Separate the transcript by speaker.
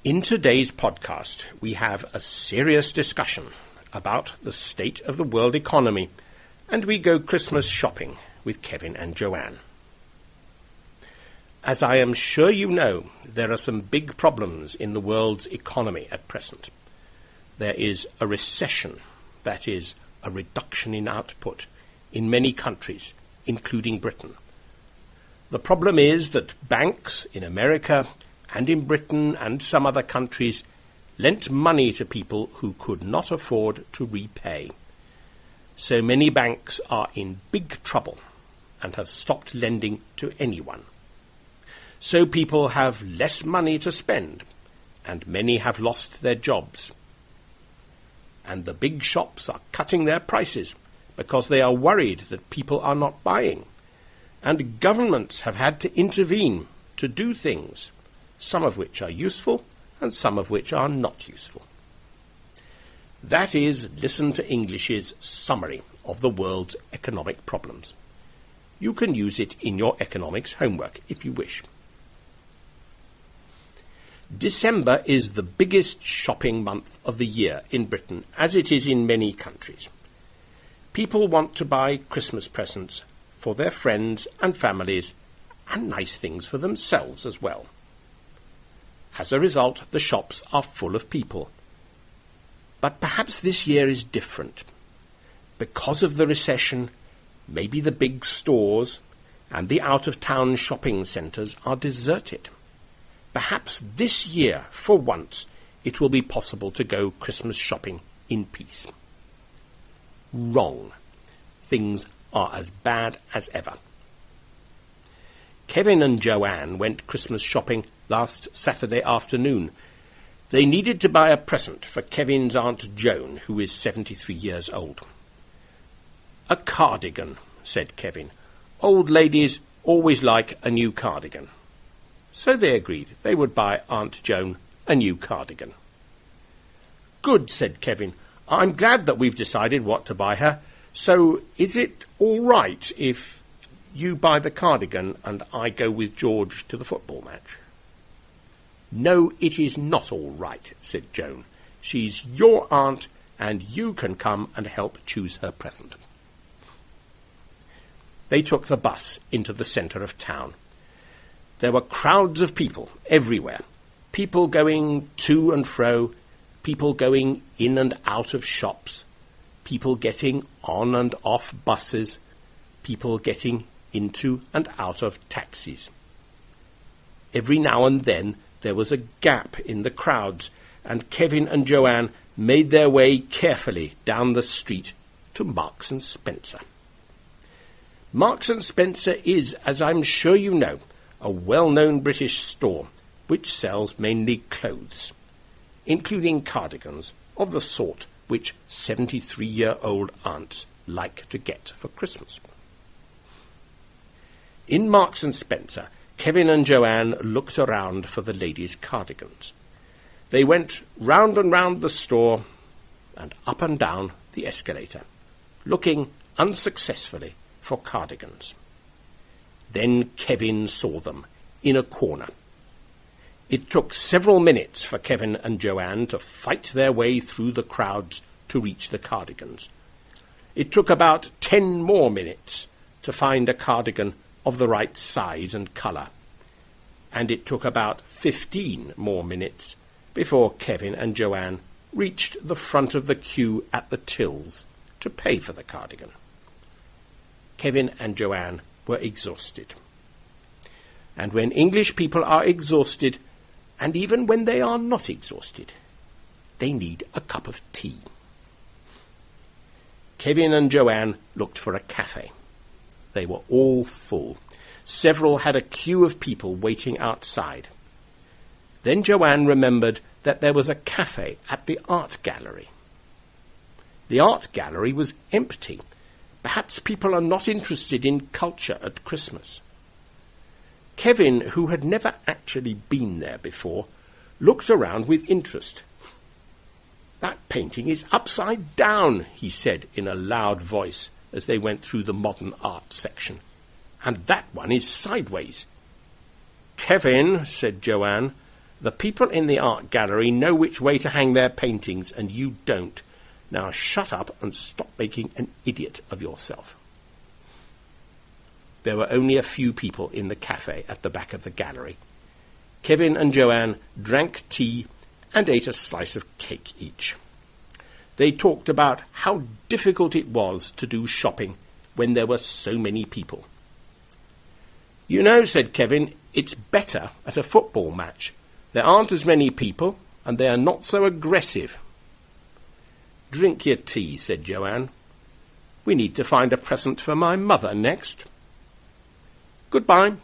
Speaker 1: In today's podcast, we have a serious discussion about the state of the world economy, and we go Christmas shopping with Kevin and Joanne. As I am sure you know, there are some big problems in the world's economy at present. There is a recession, that is, a reduction in output, in many countries, including Britain. The problem is that banks in America and in Britain and some other countries lent money to people who could not afford to repay. So many banks are in big trouble and have stopped lending to anyone. So people have less money to spend, and many have lost their jobs. And the big shops are cutting their prices because they are worried that people are not buying. And governments have had to intervene to do things, some of which are useful and some of which are not useful. That is Listen to English's summary of the world's economic problems. You can use it in your economics homework if you wish. December is the biggest shopping month of the year in Britain, as it is in many countries. People want to buy Christmas presents for their friends and families, and nice things for themselves as well. As a result, the shops are full of people. But perhaps this year is different. Because of the recession, maybe the big stores and the out-of-town shopping centres are deserted. Perhaps this year, for once, it will be possible to go Christmas shopping in peace. Wrong. Things are as bad as ever. Kevin and Joanne went Christmas shopping last Saturday afternoon. They needed to buy a present for Kevin's Aunt Joan, who is 73 years old. "A cardigan," said Kevin. "Old ladies always like a new cardigan." So they agreed they would buy Aunt Joan a new cardigan. "Good," said Kevin. "I'm glad that we've decided what to buy her. So is it all right if you buy the cardigan and I go with George to the football match?" "No, it is not all right," said Joan. "She's your aunt, and you can come and help choose her present." They took the bus into the centre of town. There were crowds of people everywhere, people going to and fro, people going in and out of shops, people getting on and off buses, people getting into and out of taxis. Every now and then there was a gap in the crowds, and Kevin and Joanne made their way carefully down the street to Marks and Spencer. Marks and Spencer is, as I'm sure you know, a well-known British store which sells mainly clothes, including cardigans of the sort which 73-year-old aunts like to get for Christmas. In Marks and Spencer, Kevin and Joanne looked around for the ladies' cardigans. They went round and round the store and up and down the escalator, looking unsuccessfully for cardigans. Then Kevin saw them in a corner. It took several minutes for Kevin and Joanne to fight their way through the crowds to reach the cardigans. It took about 10 more minutes to find a cardigan of the right size and colour, and it took about 15 more minutes before Kevin and Joanne reached the front of the queue at the tills to pay for the cardigan. Kevin and Joanne were exhausted. And when English people are exhausted, and even when they are not exhausted, they need a cup of tea. Kevin and Joanne looked for a cafe. They were all full. Several had a queue of people waiting outside. Then Joanne remembered that there was a cafe at the art gallery. The art gallery was empty. Perhaps people are not interested in culture at Christmas. Kevin, who had never actually been there before, looked around with interest. "That painting is upside down," he said in a loud voice as they went through the modern art section. "And that one is sideways." "Kevin," said Joanne, The people in the art gallery know which way to hang their paintings, and you don't. Now shut up and stop making an idiot of yourself. There were only a few people in the cafe at the back of the gallery. Kevin and Joanne drank tea and ate a slice of cake each. They talked about how difficult it was to do shopping when there were so many people. "You know," said Kevin, "it's better at a football match. There aren't as many people, and they are not so aggressive." "Drink your tea," said Joanne. "We need to find a present for my mother next. Goodbye."